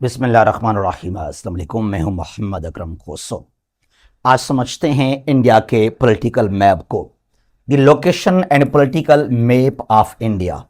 बिस्मिल्लाहिर्रहमानिर्रहीम। अस्सलाम वालेकुम। मैं हूं मोहम्मद अकरम खोसो। आज समझते हैं इंडिया के पॉलिटिकल मैप को, the location and political map of India.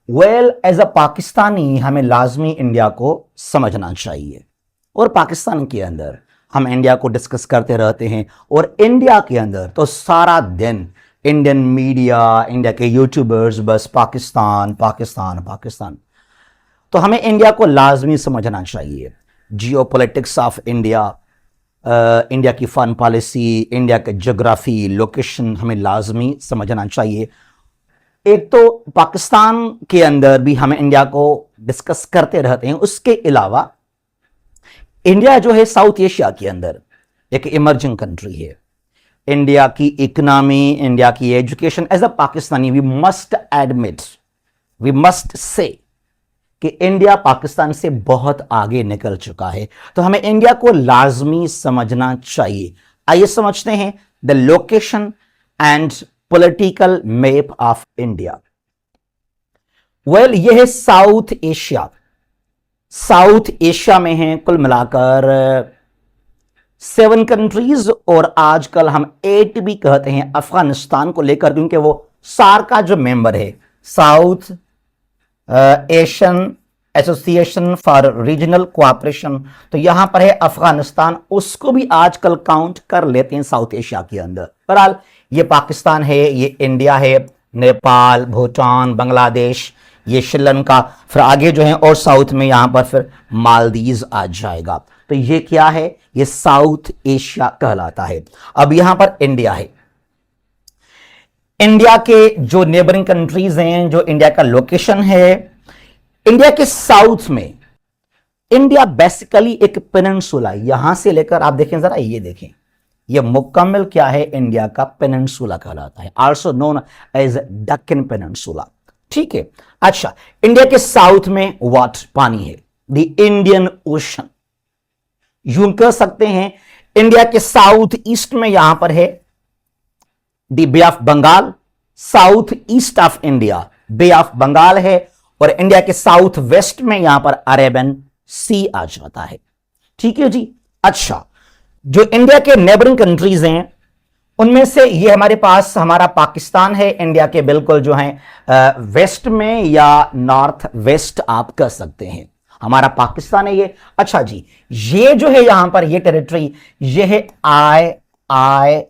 Well, as a Pakistani हमें लाजमी इंडिया को समझना चाहिए, और पाकिस्तान के अंदर हम इंडिया को डिस्कस करते रहते हैं। और इंडिया के अंदर तो सारा दिन इंडियन मीडिया, इंडिया के यूट्यूबर्स बस पाकिस्तान पाकिस्तान पाकिस्तान। तो हमें इंडिया को लाजमी समझना चाहिए। जियो पॉलिटिक्स ऑफ इंडिया, इंडिया की फॉरेन पॉलिसी, इंडिया के जोग्राफी, लोकेशन हमें लाजमी समझना चाहिए। एक तो पाकिस्तान के अंदर भी हमें इंडिया को डिस्कस करते रहते हैं, उसके अलावा इंडिया जो है साउथ एशिया के अंदर एक इमर्जिंग कंट्री है। इंडिया की इकोनॉमी, इंडिया की education, as a Pakistani we must admit, we must say कि इंडिया पाकिस्तान से बहुत आगे निकल चुका है। तो हमें इंडिया को लाजमी समझना चाहिए। आइए समझते हैं the location and political map of India. Well, यह है साउथ एशिया। साउथ एशिया में है कुल मिलाकर 7 कंट्रीज, और आजकल हम 8 भी कहते हैं अफगानिस्तान को लेकर, क्योंकि वो सार्क का जो मेंबर है, south Asian association for regional cooperation. तो यहां पर है अफगानिस्तान, उसको भी आजकल काउंट कर लेते हैं साउथ एशिया के अंदर। बहरहाल ये पाकिस्तान है, ये इंडिया है, नेपाल, भूटान, बांग्लादेश, ये श्रीलंका, फिर आगे जो है और साउथ में यहां पर फिर मालदीव आ जाएगा। तो ये क्या है? ये साउथ एशिया कहलाता है। अब यहां पर इंडिया है। इंडिया के जो नेबरिंग कंट्रीज हैं, जो इंडिया का लोकेशन है, इंडिया के साउथ में इंडिया बेसिकली एक पेनिनसुला, यहां से लेकर आप देखें जरा, ये देखें, ये मुकम्मल क्या है? इंडिया का पेनिनसुला कहलाता है, also known as Deccan peninsula. ठीक है। अच्छा, इंडिया के साउथ में वाटर, पानी है, द इंडियन ओशन। यूं कह सकते हैं इंडिया के साउथ ईस्ट में यहां पर है the bay of Bengal. South east of India bay of Bengal है, और इंडिया के साउथ वेस्ट में यहां पर अरेबियन सी आ जाता है। ठीक है जी। अच्छा, जो इंडिया के नेबरिंग कंट्रीज हैं उनमें से ये हमारे पास हमारा पाकिस्तान है, इंडिया के बिल्कुल जो है वेस्ट में या नॉर्थ वेस्ट आप कह सकते हैं, हमारा पाकिस्तान है ये। अच्छा जी, ये जो है यहां पर ये टेरिटरी, ये है IIOK,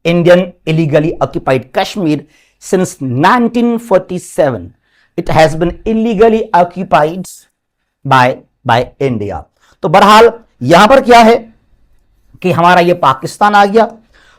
Indian illegally occupied Kashmir. Since 1947 it has been illegally occupied by India। तो बहरहाल यहां पर क्या है कि हमारा ये पाकिस्तान आ गया,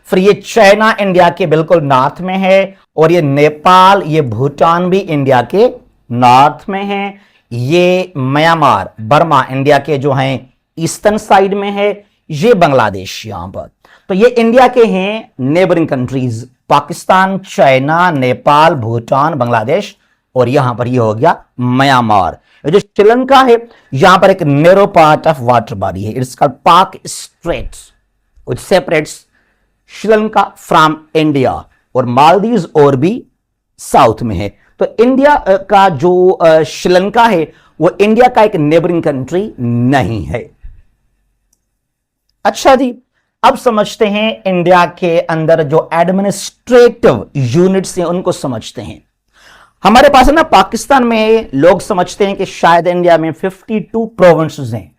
फिर ये चाइना इंडिया के बिल्कुल नॉर्थ में है, और ये नेपाल, ये भूटान भी इंडिया के नॉर्थ में है, ये म्यांमार, बर्मा इंडिया के जो हैं ईस्टर्न साइड में है, ये बांग्लादेश यहां पर। तो ये इंडिया के हैं neighbouring countries, Pakistan, China, Nepal, Bhutan, Bangladesh, और यहां पर ये हो गया म्यांमार। जो श्रीलंका है, यहां पर एक narrow part of water body है, इट्स कॉल्ड पाक straight, which separates Sri Lanka from India, और मालदीव और भी साउथ में है। तो इंडिया का जो श्रीलंका है वो इंडिया का एक नेबरिंग कंट्री नहीं है। अच्छा जी, अब समझते हैं इंडिया के अंदर जो एडमिनिस्ट्रेटिव यूनिट्स हैं उनको समझते हैं। हमारे पास है ना, पाकिस्तान में लोग समझते हैं कि शायद इंडिया में 52 प्रोविंसेस हैं।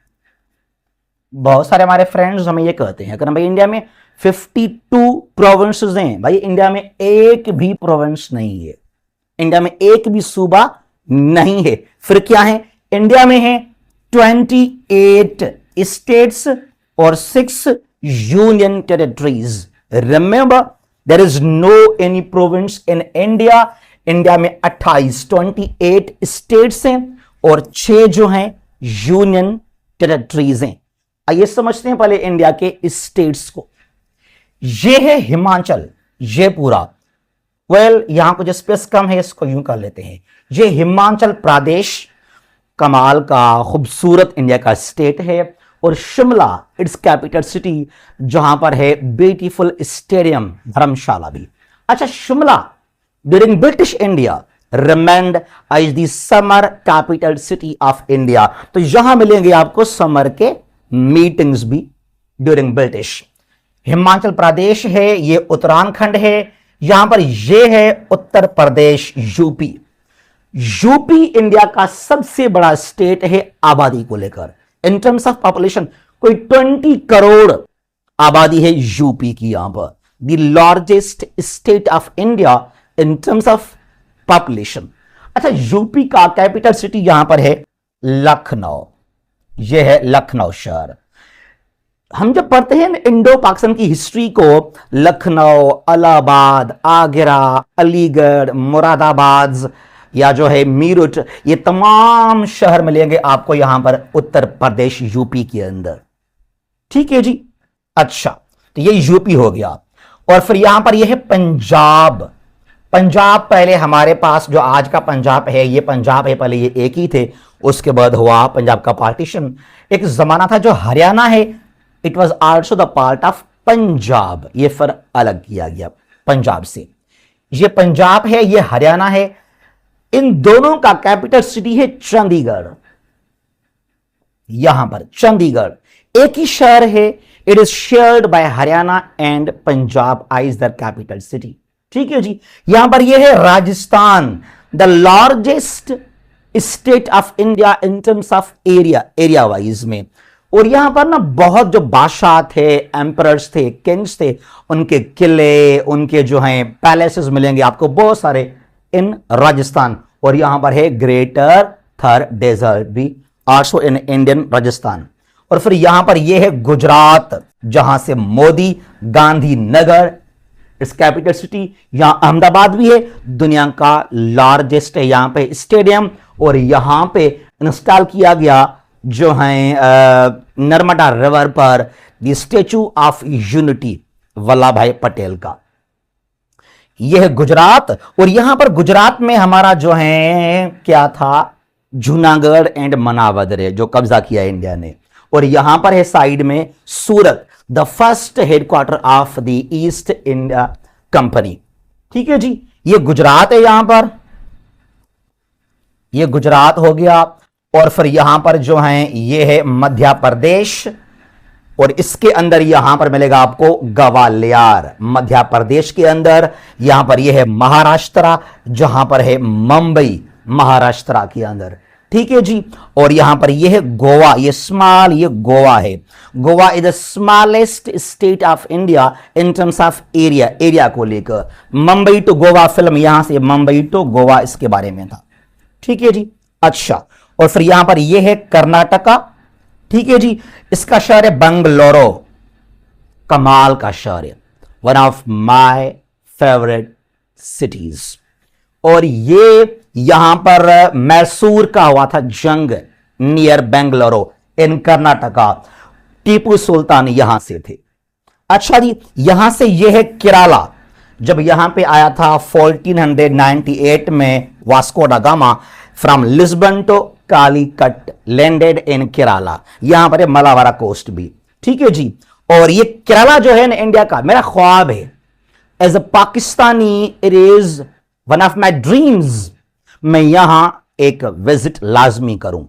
बहुत सारे हमारे फ्रेंड्स हमें ये कहते हैं कि भाई इंडिया में 52 प्रोविंसेस हैं। भाई इंडिया में एक भी प्रोविंस नहीं है, इंडिया में एक भी सूबा नहीं है। फिर क्या है? इंडिया में है 28 स्टेट्स और 6 union territories. Remember, there is no any province in India. India में 28 स्टेट्स हैं और 6 जो हैं यूनियन टेरिटरीज हैं। आइए समझते हैं पहले इंडिया के स्टेट्स को। ये है हिमाचल, ये पूरा। वेल, यहां कुछ स्पेस कम है, इसको यूं कर लेते हैं। ये हिमाचल प्रदेश कमाल का खूबसूरत इंडिया का स्टेट है, और शिमला इट्स कैपिटल सिटी, जहां पर है ब्यूटीफुल स्टेडियम धर्मशाला भी। अच्छा, Shimla during British India remained as the summer capital city of India. तो यहां मिलेंगे आपको समर के मीटिंग्स भी ड्यूरिंग ब्रिटिश। हिमाचल प्रदेश है, ये उत्तराखंड है, यहां पर ये है Uttar Pradesh, UP. UP India का सबसे बड़ा स्टेट है आबादी को लेकर। इन टर्म्स ऑफ पॉपुलेशन कोई 20 करोड़ आबादी है यूपी की यहां पर। The largest state of India in terms of population. अच्छा, यूपी का कैपिटल सिटी यहां पर है लखनऊ। यह है लखनऊ शहर। हम जब पढ़ते हैं इंडो पाकिस्तान की हिस्ट्री को, लखनऊ, इलाहाबाद, आगरा, अलीगढ़, मुरादाबाद या जो है मीरठ, ये तमाम शहर मिलेंगे आपको यहां पर उत्तर प्रदेश यूपी के अंदर। ठीक है जी। अच्छा, तो ये यूपी हो गया। और फिर यहां पर ये है पंजाब। पंजाब पहले हमारे पास जो आज का पंजाब है, ये पंजाब है, पहले ये एक ही थे, उसके बाद हुआ पंजाब का पार्टीशन। एक जमाना था जो हरियाणा है, it was also the part of Punjab, ये फिर अलग किया गया पंजाब से। ये पंजाब है, ये हरियाणा है। इन दोनों का कैपिटल सिटी है चंडीगढ़। यहां पर चंडीगढ़ एक ही शहर है। It is shared by Haryana and Punjab as the capital city. ठीक है जी। यहां पर यह है Rajasthan, the largest state of India in terms of area wise में। और यहां पर ना बहुत जो बादशाह थे, एम्परर्स थे, किंग्स थे, उनके किले, उनके जो हैं पैलेसेस मिलेंगे आपको बहुत सारे इन राजस्थान। और यहां पर है ग्रेटर थर डेजर्ट भी आल्सो इन इंडियन राजस्थान। और फिर यहां पर यह है गुजरात, जहां से मोदी गांधीनगर इस कैपिटल सिटी। यहां अहमदाबाद भी है, दुनिया का लार्जेस्ट है यहां पे स्टेडियम। और यहां पे इंस्टॉल किया गया जो है नर्मदा रिवर पर the statue of unity Vallabh भाई पटेल का। यह है गुजरात। और यहां पर गुजरात में हमारा जो है क्या था, जूनागढ़ एंड मनावदर है, जो कब्जा किया इंडिया ने। और यहां पर है साइड में Surat, the first headquarter of the East India company. ठीक है जी। ये गुजरात है, यहां पर ये गुजरात हो गया। और फिर यहां पर जो है ये है मध्य प्रदेश। और इसके अंदर यहां पर मिलेगा आपको ग्वालियर, मध्य प्रदेश के अंदर। यहां पर यह है महाराष्ट्र, जहां पर है मुंबई, महाराष्ट्र के अंदर। ठीक है जी। और यहां पर यह है गोवा, ये स्मॉल, ये गोवा है। Goa is the smallest state of India in terms of area को लेकर। मुंबई टू गोवा फिल्म यहां से, मुंबई टू गोवा इसके बारे में था। ठीक है जी। अच्छा, और फिर यहां पर यह है कर्नाटका। ठीक है जी। इसका शहर है बंगलोरो, कमाल का शहर है, one of my favourite cities. और ये यहां पर मैसूर का हुआ था जंग नियर बेंगलुरु इन कर्नाटका। टीपू सुल्तान यहां से थे। अच्छा जी। यहां से यह है केरला। जब यहां पे आया था 1498 में Vasco da Gama from Lisbon to Calicut, landed in Kerala. यहां पर है मलाबार कोस्ट भी। ठीक है जी। और ये केरला जो है ना इंडिया का मेरा ख्वाब है, as a Pakistani it is one of my dreams, मैं यहां एक विजिट लाजमी करूं।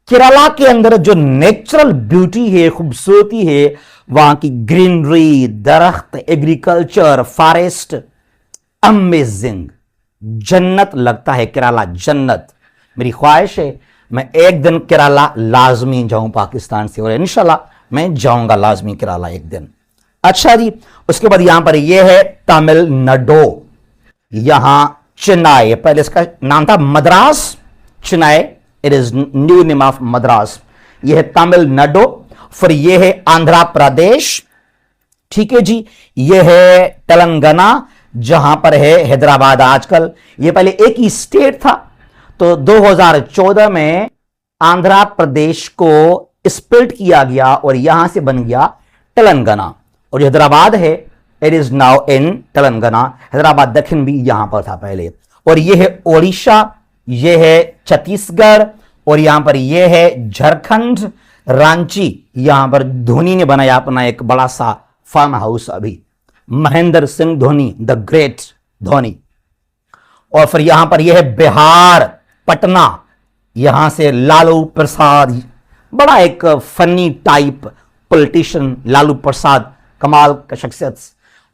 केरला के अंदर जो नेचुरल ब्यूटी है, खूबसूरती है, वहां की ग्रीनरी, दरख्त, एग्रीकल्चर, फॉरेस्ट, अमेजिंग, जन्नत लगता है केरला, जन्नत। मेरी ख्वाहिश है मैं एक दिन केरला लाजमी जाऊं पाकिस्तान से, और इंशाल्लाह मैं जाऊंगा लाजमी केरला एक दिन। अच्छा जी। उसके बाद यहां पर यह है तमिलनाडु, यहां चेन्नई, पहले इसका नाम था Madras, Chennai, it is new name of Madras. यह है तमिलनाडु। फिर यह है आंध्र प्रदेश। ठीक है जी। यह है तेलंगाना, जहां पर है हैदराबाद आजकल। यह पहले एक ही स्टेट था, तो 2014 में आंध्र प्रदेश को स्प्लिट किया गया और यहां से बन गया तेलंगाना। और हैदराबाद है, it is now in Telangana. Hyderabad दक्षिण भी यहां पर था पहले। और यह है ओडिशा, यह है छत्तीसगढ़, और यहां पर यह है झारखंड, रांची। यहां पर धोनी ने बनाया अपना एक बड़ा सा फार्म हाउस अभी, महेंद्र सिंह धोनी, द ग्रेट धोनी। और फिर यहां पर यह है बिहार, पटना, यहां से लालू प्रसाद, बड़ा एक funny type politician Lalu Prasad, कमाल का शख्सियत।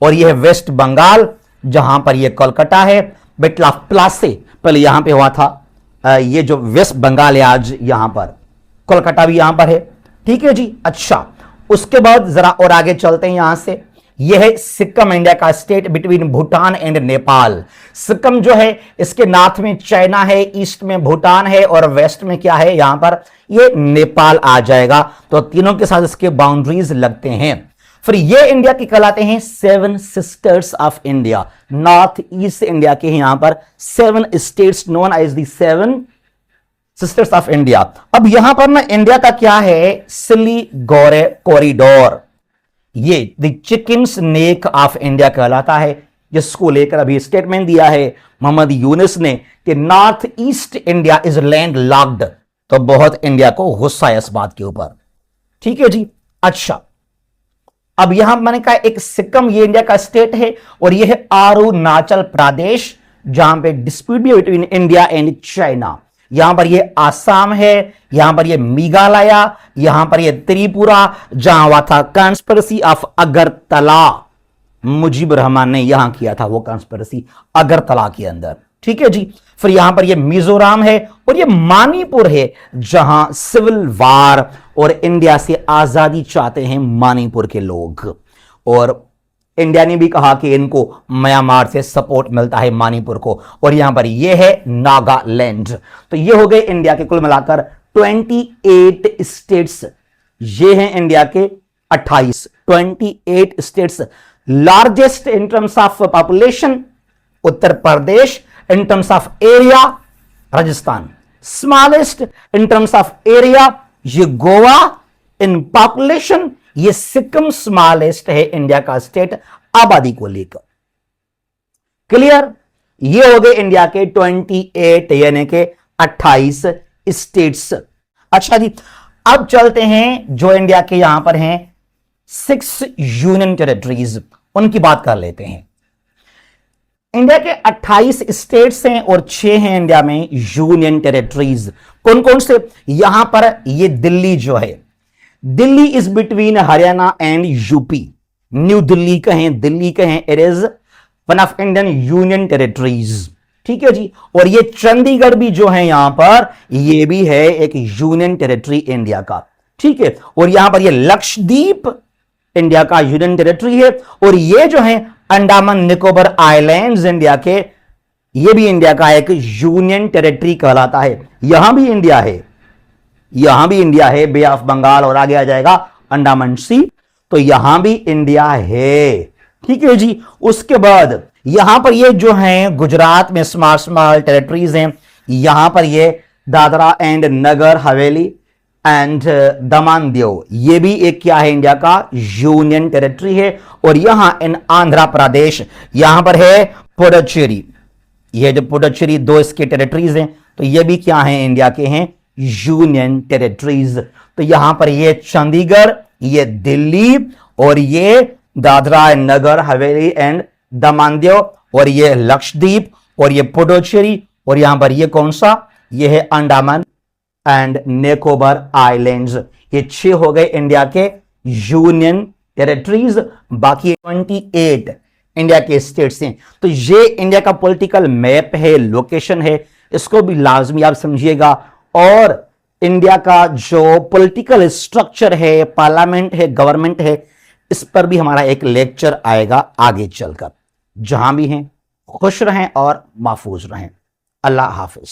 और यह है वेस्ट बंगाल, जहां पर यह कोलकाता है, बेटला प्लासे पहले यहां पे हुआ था। ये जो वेस्ट बंगाल है आज यहां पर, कोलकाता भी यहां पर है। ठीक है जी। अच्छा, उसके बाद जरा और आगे चलते हैं यहां से। यह है सिक्किम, इंडिया का state between Bhutan and Nepal. Sikkim जो है इसके नॉर्थ में चाइना है, ईस्ट में भूटान है और वेस्ट में क्या है यहां पर ये नेपाल आ जाएगा। तो तीनों के साथ इसके बाउंड्रीज लगते हैं। फिर ये इंडिया के कहलाते हैं seven sisters of India. North east India के यहां पर 7 states known as the 7 sisters of India. अब यहां पर ना इंडिया का क्या है, सिलीगुड़ी कॉरिडोर, ये the chicken snake of India कहलाता है, जिसको लेकर अभी स्टेटमेंट दिया है मोहम्मद यूनुस ने कि north east India is land locked. तो बहुत इंडिया को गुस्सा है इस बात के ऊपर। ठीक है जी। अच्छा, अब यहां मैंने कहा एक सिक्किम ये इंडिया का स्टेट है और यह है अरुणाचल प्रदेश, जहां पे डिस्प्यूट भी बिटवीन इंडिया एंड चाइना। यहां पर ये आसाम है, यहां पर ये मेघालय, यहां पर ये त्रिपुरा, जहां हुआ था कॉन्स्पिरेसी ऑफ अगरतला, मुजीबुर रहमान ने यहां किया था वो कॉन्स्पिरेसी अगरतला के अंदर। ठीक है जी। फिर यहां पर ये मिजोरम है और ये मणिपुर है, जहां सिविल वार और इंडिया से आजादी चाहते हैं मणिपुर के लोग। और इंडिया ने भी कहा कि इनको म्यांमार से सपोर्ट मिलता है मणिपुर को। और यहां पर यह है नागालैंड। तो ये हो गए इंडिया के कुल मिलाकर 28 स्टेट्स। ये हैं इंडिया के 28 states. Largest in terms of population Uttar Pradesh, in terms of area Rajasthan, smallest in terms of area ये गोवा, इन पॉपुलेशन ये सिक्किम स्मॉलेस्ट है इंडिया का स्टेट आबादी को लेकर। क्लियर। ये हो गए इंडिया के 28 यानी के 28 स्टेट्स। अच्छा जी, अब चलते हैं जो इंडिया के यहां पर हैं 6 यूनियन टेरिटरीज, उनकी बात कर लेते हैं। इंडिया के 28 स्टेट्स हैं और 6 हैं इंडिया में यूनियन टेरिटरीज। कौन कौन से? यहां पर ये दिल्ली जो है, Delhi is between Haryana and UP. New Delhi कहें, दिल्ली कहें, it is one of Indian union territories. ठीक है जी। और ये चंडीगढ़ भी जो है यहां पर, ये भी है एक यूनियन टेरिटरी इंडिया का। ठीक है। और यहां पर ये लक्षद्वीप इंडिया का यूनियन टेरिटरी है। और ये जो है अंडमान निकोबार आइलैंड्स इंडिया के, ये भी इंडिया का एक यूनियन टेरिटरी कहलाता है। यहां भी इंडिया है, यहां भी इंडिया है, बे ऑफ बंगाल और आगे आ जाएगा अंडमान सी, तो यहां भी इंडिया है। ठीक है जी। उसके बाद यहां पर ये जो है गुजरात में स्मॉल स्मॉल टेरिटरीज हैं। यहां पर ये दादरा एंड नगर हवेली एंड दमन दीव, ये भी एक क्या है इंडिया का यूनियन टेरिटरी है। और यहां इन आंध्र प्रदेश, यहां पर है पुडुचेरी, ये जो पुडुचेरी 2 इसके टेरिटरीज हैं, तो ये भी क्या है इंडिया के हैं यूनियन टेरिटरीज। तो यहां पर ये चंडीगढ़, ये दिल्ली और ये दादरा एंड नगर हवेली एंड दमन दीव और ये लक्षद्वीप और ये पुडुचेरी और यहां पर ये कौन सा, ये है अंडमान एंड निकोबार आइलैंड्स। ये 6 हो गए इंडिया के यूनियन टेरिटरीज। बाकी 28 इंडिया के स्टेट्स हैं। तो ये इंडिया का पॉलिटिकल मैप है, लोकेशन है, इसको भी लाजमी आप समझिएगा। और इंडिया का जो पॉलिटिकल स्ट्रक्चर है, पार्लियामेंट है, गवर्नमेंट है, इस पर भी हमारा एक लेक्चर आएगा आगे चलकर। जहां भी हैं खुश रहें और महफूज रहें। अल्लाह हाफिज।